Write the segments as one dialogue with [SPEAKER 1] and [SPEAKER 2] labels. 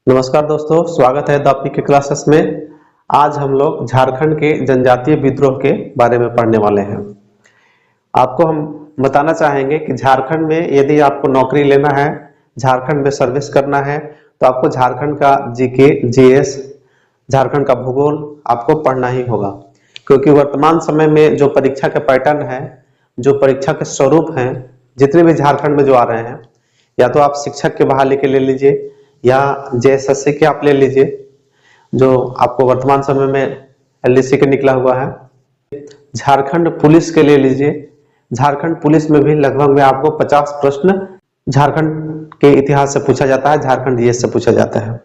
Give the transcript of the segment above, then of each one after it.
[SPEAKER 1] नमस्कार दोस्तों, स्वागत है दापी के क्लासेस में। आज हम लोग झारखंड के जनजातीय विद्रोह के बारे में पढ़ने वाले हैं। आपको हम बताना चाहेंगे कि झारखंड में यदि आपको नौकरी लेना है, झारखंड में सर्विस करना है, तो आपको झारखंड का जीके, जीएस, झारखंड का भूगोल आपको पढ़ना ही होगा। क्योंकि वर्तमान समय में जो परीक्षा के पैटर्न है, जो परीक्षा के स्वरूप हैं, जितने भी झारखंड में जो आ रहे हैं, या तो आप शिक्षक के बहाली के ले लीजिए या जेएसएससी के आप ले लीजिए, जो आपको वर्तमान समय में एलडीसी के निकला हुआ है। झारखंड पुलिस के ले लीजिए, झारखंड पुलिस में भी लगभग में आपको 50 प्रश्न झारखंड के इतिहास से पूछा जाता है, झारखंड जीएस से पूछा जाता है।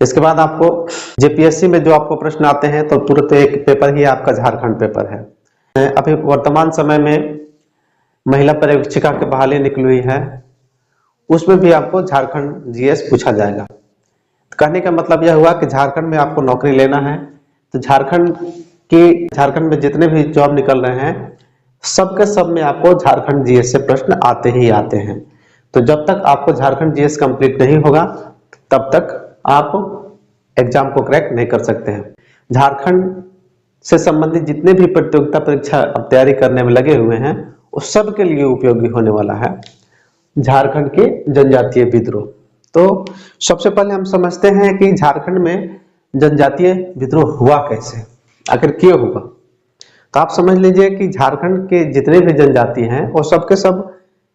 [SPEAKER 1] इसके बाद आपको जेपीएससी में जो आपको प्रश्न आते हैं, तो तुरंत एक पेपर ही आपका झारखंड पेपर है। अभी वर्तमान समय में महिला पर्यवेक्षिका की बहाली निकली हुई है, उसमें भी आपको झारखंड जीएस पूछा जाएगा। कहने का मतलब यह हुआ कि झारखंड में आपको नौकरी लेना है, तो झारखंड में जितने भी जॉब निकल रहे हैं, सबके सब में आपको झारखंड जीएस से प्रश्न आते ही आते हैं। तो जब तक आपको झारखंड जीएस कंप्लीट नहीं होगा, तब तक आप एग्जाम को क्रैक नहीं कर सकते हैं। झारखंड से संबंधित जितने भी प्रतियोगिता परीक्षा अब तैयारी करने में लगे हुए हैं, उस सब के लिए उपयोगी होने वाला है झारखंड के जनजातीय विद्रोह। तो सबसे पहले हम समझते हैं कि झारखंड में जनजातीय विद्रोह हुआ कैसे, आखिर क्यों हुआ। तो आप समझ लीजिए कि झारखंड के जितने भी जनजाति हैं, वो सबके सब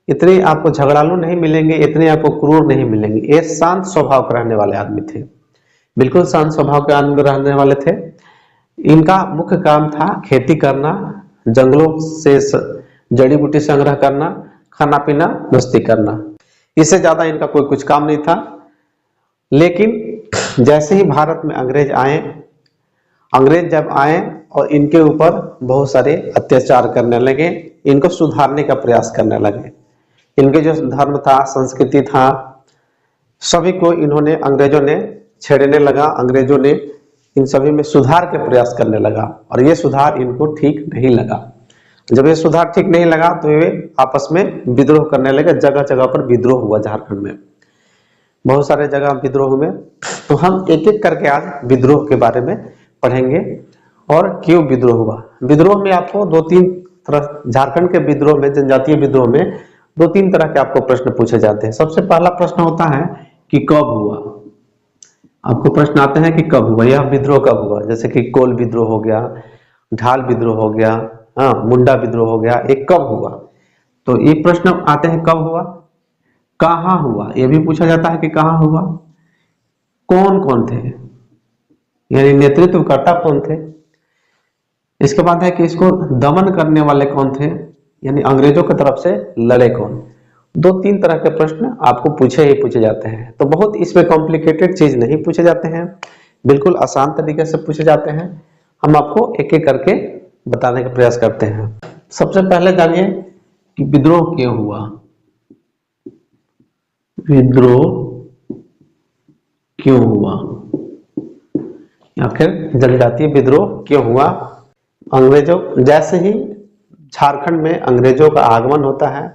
[SPEAKER 1] इतने आपको झगड़ालू नहीं मिलेंगे, इतने आपको क्रूर नहीं मिलेंगे। ये शांत स्वभाव के रहने वाले आदमी थे, बिल्कुल शांत स्वभाव के आदमी रहने वाले थे। इनका मुख्य काम था खेती करना, जंगलों से जड़ी बूटी संग्रह करना, खाना पीना, मस्ती करना। इससे ज्यादा इनका कोई कुछ काम नहीं था। लेकिन जैसे ही भारत में अंग्रेज जब आए और इनके ऊपर बहुत सारे अत्याचार करने लगे, इनको सुधारने का प्रयास करने लगे। इनके जो धर्म था, संस्कृति था, सभी को इन्होंने, अंग्रेजों ने छेड़ने लगा। अंग्रेजों ने इन सभी में सुधार के प्रयास करने लगा, और ये सुधार इनको ठीक नहीं लगा। जब ये सुधार ठीक नहीं लगा, तो ये आपस में विद्रोह करने लगे। जगह जगह पर विद्रोह हुआ झारखंड में, बहुत सारे जगह विद्रोह हुए। तो हम एक एक करके आज विद्रोह के बारे में पढ़ेंगे और क्यों विद्रोह हुआ। विद्रोह में आपको दो तीन तरह, झारखंड के विद्रोह में, जनजातीय विद्रोह में दो तीन तरह के आपको प्रश्न पूछे जाते हैं। सबसे पहला प्रश्न होता है कि कब हुआ। आपको प्रश्न आते हैं कि कब हुआ, यह विद्रोह कब हुआ। जैसे कि कोल विद्रोह हो गया, ढाल विद्रोह हो गया, मुंडा विद्रोह हो गया। एक कब हुआ, तो ये प्रश्न आते हैं कब हुआ, कहाँ हुआ, यह भी पूछा जाता है कि कहाँ हुआ, कौन कौन थे, यानी नेतृत्वकर्ता कौन थे। इसके बाद है कि इसको दमन करने वाले कौन थे, यानी अंग्रेजों की तरफ से लड़े कौन। दो तीन तरह के प्रश्न आपको पूछे जाते हैं। तो बहुत इसमें कॉम्प्लिकेटेड चीज नहीं पूछे जाते हैं, बिल्कुल आसान तरीके से पूछे जाते हैं। हम आपको एक एक करके बताने का प्रयास करते हैं। सबसे पहले जानिए कि विद्रोह क्यों हुआ। विद्रोह क्यों हुआ, आखिर जनजातीय विद्रोह क्यों हुआ। अंग्रेजों, जैसे ही झारखंड में अंग्रेजों का आगमन होता है,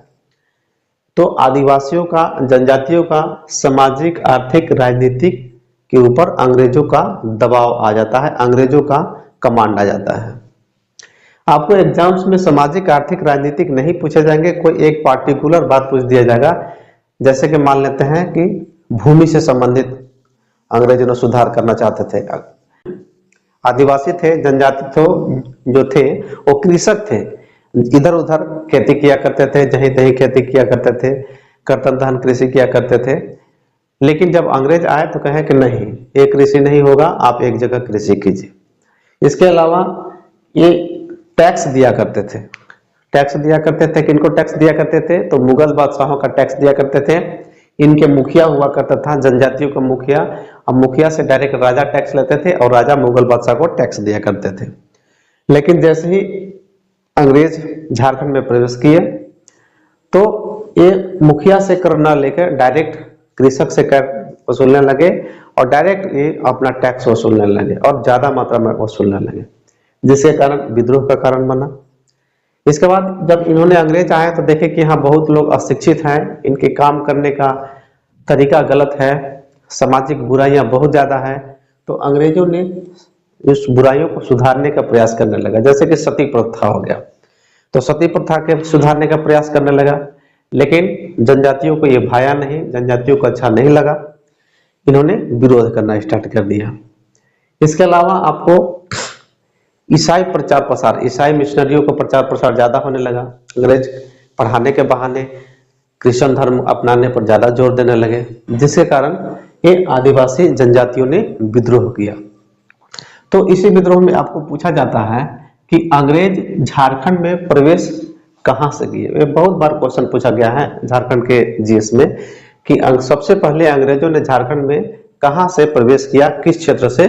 [SPEAKER 1] तो आदिवासियों का, जनजातियों का सामाजिक, आर्थिक, राजनीतिक के ऊपर अंग्रेजों का दबाव आ जाता है, अंग्रेजों का कमांड आ जाता है। आपको एग्जाम्स में सामाजिक, आर्थिक, राजनीतिक नहीं पूछे जाएंगे, कोई एक पार्टिकुलर बात पूछ दिया जाएगा। जैसे कि मान लेते हैं कि भूमि से संबंधित अंग्रेजों ने सुधार करना चाहते थे। आदिवासी थे, जनजाति जो थे वो कृषक थे, इधर उधर खेती किया करते थे, जहीं तहीं खेती किया करते थे, कर्तन धन कृषि किया करते थे। लेकिन जब अंग्रेज आए तो कहे कि नहीं, ये कृषि नहीं होगा, आप एक जगह कृषि कीजिए। इसके अलावा ये टैक्स दिया करते थे। टैक्स दिया करते थे, किनको टैक्स दिया करते थे, तो मुगल बादशाहों का टैक्स दिया करते थे। इनके मुखिया हुआ करता था, जनजातियों का मुखिया। अब मुखिया से डायरेक्ट राजा टैक्स लेते थे और राजा मुगल बादशाह को टैक्स दिया करते थे। लेकिन जैसे ही अंग्रेज झारखंड में प्रवेश किए, तो ये मुखिया से कर न लेकर डायरेक्ट कृषक से कर वसूलने लगे, और डायरेक्ट ये अपना टैक्स वसूलने लगे और ज्यादा मात्रा में वसूलने लगे, जिसके कारण विद्रोह का कारण बना। इसके बाद जब इन्होंने, अंग्रेज आए, तो देखे कि यहाँ बहुत लोग अशिक्षित हैं, इनके काम करने का तरीका गलत है, सामाजिक बुराइयां बहुत ज़्यादा है, तो अंग्रेजों ने इस बुराइयों को सुधारने का प्रयास करने लगा। जैसे कि सती प्रथा हो गया, तो सती प्रथा के सुधारने का प्रयास करने लगा, लेकिन जनजातियों को ये भाया नहीं, जनजातियों को अच्छा नहीं लगा, इन्होंने विरोध करना स्टार्ट कर दिया। इसके अलावा आपको ईसाई प्रचार प्रसार, ईसाई मिशनरियों का प्रचार प्रसार ज़्यादा होने लगा। अंग्रेज पढ़ाने के बहाने क्रिश्चियन धर्म अपनाने पर ज़्यादा जोर देने लगे, जिसके कारण ये आदिवासी जनजातियों ने विद्रोह किया। तो इसी विद्रोह में आपको पूछा जाता है कि अंग्रेज झारखंड में प्रवेश कहाँ से किए। ये बहुत बार क्वेश्चन पूछा गया है झारखंड के जीएस में कि सबसे पहले अंग्रेजों ने झारखंड में कहाँ से प्रवेश किया, किस क्षेत्र से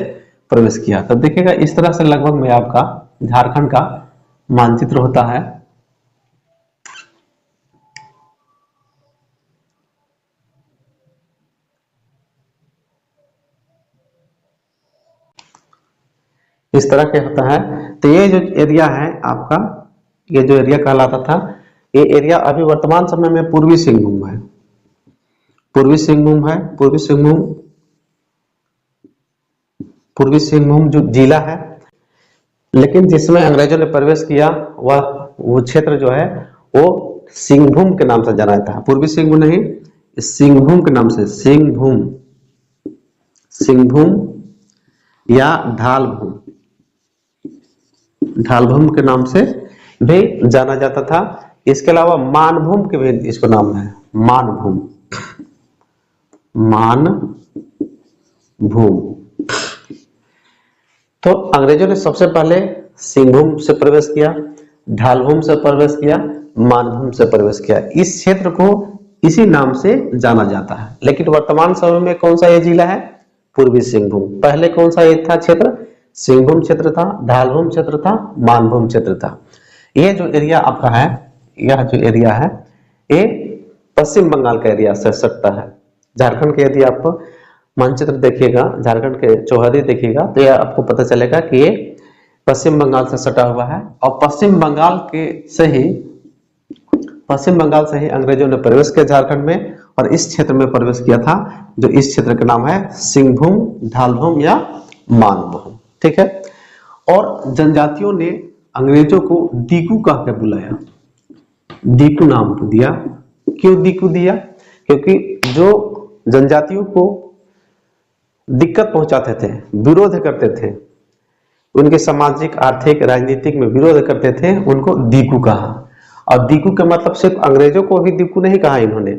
[SPEAKER 1] प्रवेश किया। तो देखिएगा इस तरह से लगभग में आपका झारखंड का मानचित्र होता है। इस तरह के होता है। तो ये जो एरिया है आपका, ये जो एरिया कहलाता था, ये एरिया अभी वर्तमान समय में पूर्वी सिंहभूम है। पूर्वी सिंहभूम है, पूर्वी सिंहभूम जो जिला है, लेकिन जिसमें अंग्रेजों ने प्रवेश किया वह वो क्षेत्र जो है वो सिंहभूम के नाम से जाना जाता है। पूर्वी सिंहभूम नहीं, सिंहभूम के नाम से, सिंहभूम या ढालभूम, ढालभूम के नाम से भी जाना जाता था। इसके अलावा मानभूम के भी इसको नाम है, मानभूम, मानभूम। तो अंग्रेजों ने सबसे पहले सिंहभूम से प्रवेश किया, ढालभूम से प्रवेश किया, मानभूम से प्रवेश किया। इस क्षेत्र को इसी नाम से जाना जाता है। लेकिन वर्तमान समय में कौन सा ये जिला है? पूर्वी सिंहभूम। पहले कौन सा ये था क्षेत्र? सिंहभूम क्षेत्र था, ढालभूम क्षेत्र था, मानभूम क्षेत्र था। ये जो एरिया आपका है, यह जो एरिया है ये पश्चिम बंगाल का एरिया से सटता है। झारखंड के यदि आप मानचित्र देखिएगा, झारखंड के चौहदी देखिएगा, तो यह आपको पता चलेगा कि ये पश्चिम बंगाल से सटा हुआ है। और पश्चिम बंगाल से ही अंग्रेजों ने प्रवेश किया झारखंड में, और इस क्षेत्र में प्रवेश किया था जो इस क्षेत्र का नाम है सिंहभूम, ढालभूम या मानभूम। ठीक है। और जनजातियों ने अंग्रेजों को दीकू कह के बुलाया, दीकू नाम दिया। क्यों दीकू दिया? क्योंकि जो जनजातियों को दिक्कत पहुंचाते थे, विरोध करते थे, उनके सामाजिक, आर्थिक, राजनीतिक में विरोध करते थे, उनको दीकू कहा। और दीकू का मतलब सिर्फ अंग्रेजों को भी दीकू नहीं कहा इन्होंने,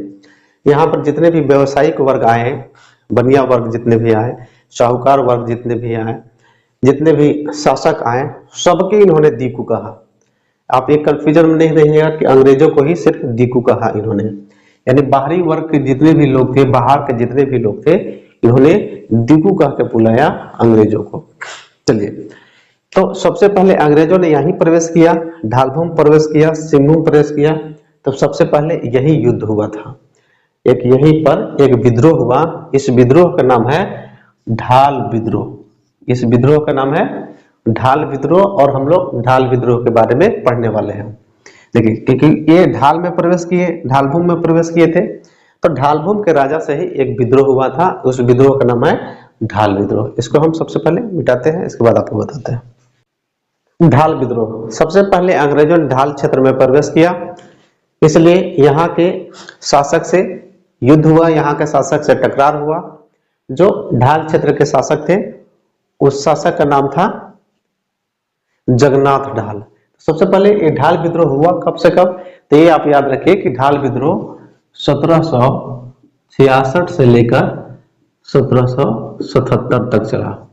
[SPEAKER 1] यहाँ पर जितने भी व्यवसायिक वर्ग आए, बनिया वर्ग जितने भी आए, साहूकार वर्ग जितने भी आए, जितने भी शासक आए, सबके इन्होंने दीकू कहा। आप एक कंफ्यूजन में नहीं रहिएगा कि अंग्रेजों को ही सिर्फ दीकू कहा इन्होंने, यानी बाहरी वर्ग के जितने भी लोग थे, बाहर के जितने भी लोग थे, इन्होंने दीकू कह के बुलाया अंग्रेजों को। चलिए, तो सबसे पहले अंग्रेजों ने यहीं प्रवेश किया, ढालभूम प्रवेश किया, सिंहभूम प्रवेश किया। तो सबसे पहले यही युद्ध हुआ था, एक यहीं पर एक विद्रोह हुआ। इस विद्रोह का नाम है ढाल विद्रोह। इस विद्रोह का नाम है ढाल विद्रोह, और हम लोग ढाल विद्रोह के बारे में पढ़ने वाले हैं। देखिए, क्योंकि ये ढाल में प्रवेश किए, ढालभूम में प्रवेश किए थे, तो ढालभूम के राजा से ही एक विद्रोह हुआ था। उस विद्रोह का नाम है ढाल विद्रोह। इसको हम सबसे पहले मिटाते हैं, इसके बाद आपको बताते हैं। ढाल विद्रोह, सबसे पहले अंग्रेजों ने ढाल क्षेत्र में प्रवेश किया, इसलिए यहाँ के शासक से युद्ध हुआ, यहाँ के शासक से टकरार हुआ। जो ढाल क्षेत्र के शासक थे, उस शासक का नाम था जगन्नाथ ढाल। सबसे पहले ये ढाल विद्रोह हुआ कब से कब? तो ये आप याद रखिए कि ढाल विद्रोह 1766 से लेकर 1777 तक चला।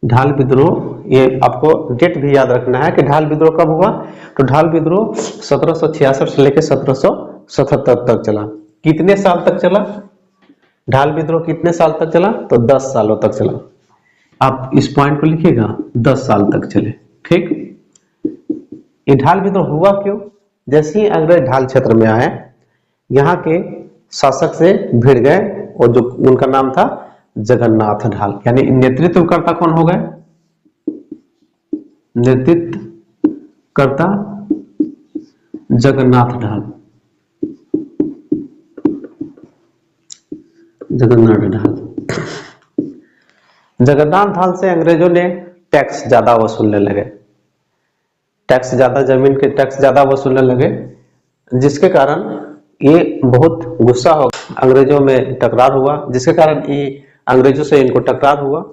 [SPEAKER 1] ढाल विद्रोह, ये आपको डेट भी याद रखना है कि ढाल विद्रोह कब हुआ। तो ढाल विद्रोह 1766 से लेकर 1777 तक चला। कितने साल तक चला ढाल विद्रोह? कितने साल तक चला? तो 10 सालों तक चला। आप इस पॉइंट को लिखिएगा, 10 साल तक चले। ठीक, ये ढाल विद्रोह हुआ क्यों? जैसे ही अंग्रेज ढाल क्षेत्र में आए, यहाँ के शासक से भिड़ गए, और जो उनका नाम था जगन्नाथ ढाल, यानी नेतृत्वकर्ता कौन हो गए? नेतृत्वकर्ता जगन्नाथ ढाल। जगन्नाथ ढाल। जगन्नाथ ढाल से अंग्रेजों ने टैक्स ज्यादा वसूलने लगे, टैक्स ज्यादा, जमीन के टैक्स ज्यादा वसूलने लगे, जिसके कारण ये बहुत गुस्सा हो, अंग्रेजों में टकरार हुआ, जिसके कारण ये अंग्रेजों से इनको टकरार हुआ।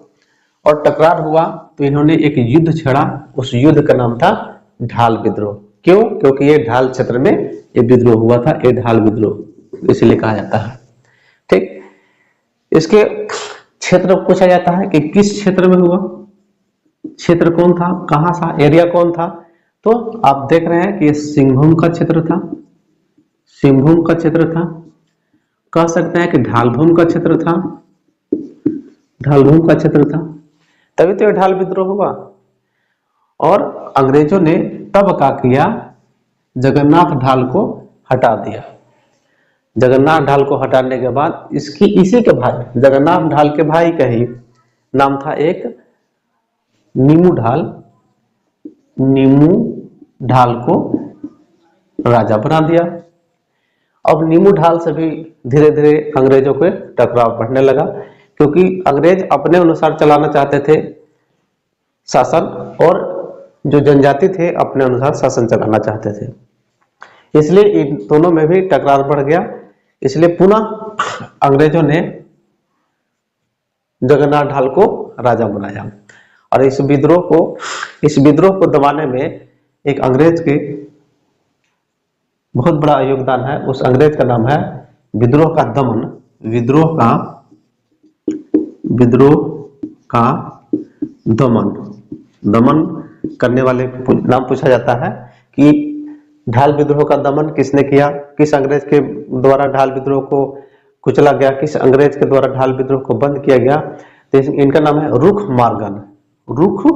[SPEAKER 1] और टकरार हुआ तो इन्होंने एक युद्ध छेड़ा, उस युद्ध का नाम था ढाल विद्रोह। क्यों? क्योंकि ये ढाल क्षेत्र में ये विद्रोह हुआ था, ये ढाल विद्रोह इसलिए कहा जाता है। ठीक, इसके क्षेत्र पूछा जाता है कि किस क्षेत्र में हुआ, क्षेत्र कौन था, कहां सा एरिया कौन था, तो आप देख रहे हैं कि ये सिंहभूम का क्षेत्र था, सिंहभूम का क्षेत्र था, कह सकते हैं कि ढालभूम का क्षेत्र था, ढालभूम का क्षेत्र था, तभी तो ये ढाल विद्रोह हुआ। और अंग्रेजों ने तब क्या किया, जगन्नाथ ढाल को हटा दिया। जगन्नाथ ढाल को हटाने के बाद इसी के भाई, जगन्नाथ ढाल के भाई का ही नाम था एक नीमू ढाल, नीमू ढाल को राजा बना दिया। अब नीमू ढाल से भी धीरे धीरे अंग्रेजों के टकराव बढ़ने लगा, क्योंकि अंग्रेज अपने अनुसार चलाना चाहते थे शासन, और जो जनजाति थे अपने अनुसार शासन चलाना चाहते थे, इसलिए इन दोनों में भी टकरार बढ़ गया। इसलिए पुनः अंग्रेजों ने जगन्नाथ ढाल को राजा बनाया। और इस विद्रोह को दबाने में एक अंग्रेज के बहुत बड़ा योगदान है। उस अंग्रेज का नाम है विद्रोह का दमन, विद्रोह का दमन करने वाले नाम पूछा जाता है कि ढाल विद्रोह का दमन किसने किया, किस अंग्रेज के द्वारा ढाल विद्रोह को कुचला गया, किस अंग्रेज के द्वारा ढाल विद्रोह को बंद किया गया। तो इनका नाम है रुख मार्गन, रुख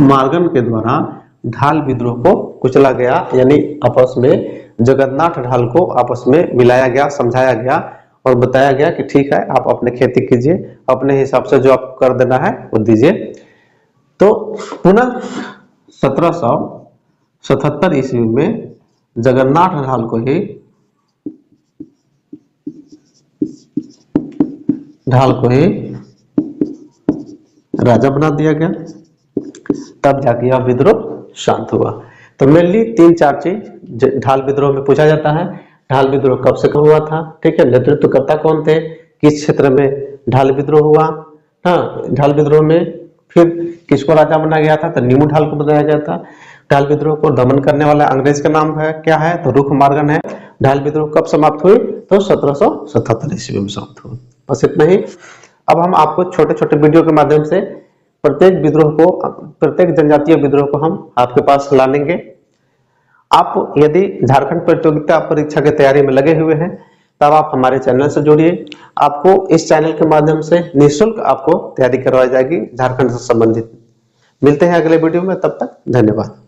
[SPEAKER 1] मार्गन के द्वारा ढाल विद्रोह को कुचला गया, यानी आपस में जगन्नाथ ढाल को आपस में मिलाया गया, समझाया गया और बताया गया कि ठीक है, आप अपने खेती कीजिए, अपने हिसाब से जो आप कर देना है वो दीजिए। तो पुनः 1777 ईस्वी में जगन्नाथ ढाल को ही राजा बना दिया गया, तब जाके यह विद्रोह शांत हुआ। तो मेनली 3-4 चीज ढाल विद्रोह में पूछा जाता है। ढाल विद्रोह कब से हुआ था, ठीक है, नेतृत्वकर्ता कौन थे, किस क्षेत्र में ढाल विद्रोह हुआ, हाँ, ढाल विद्रोह में फिर किसको राजा बनाया गया था, तो नीमू ढाल को बनाया गया था। ढाल विद्रोह को दमन करने वाला अंग्रेज का नाम है क्या है, तो रुख मार्गन है। ढाल विद्रोह कब समाप्त हुई, तो 1777 ईस्वी में समाप्त हुई। बस इतना ही। अब हम आपको छोटे छोटे वीडियो के माध्यम से प्रत्येक जनजातीय विद्रोह को हम आपके पास लाएंगे। आप यदि झारखंड प्रतियोगिता परीक्षा की तैयारी में लगे हुए हैं, तब आप हमारे चैनल से जुड़िए। आपको इस चैनल के माध्यम से निःशुल्क आपको तैयारी करवाई जाएगी झारखंड से संबंधित। मिलते हैं अगले वीडियो में, तब तक धन्यवाद।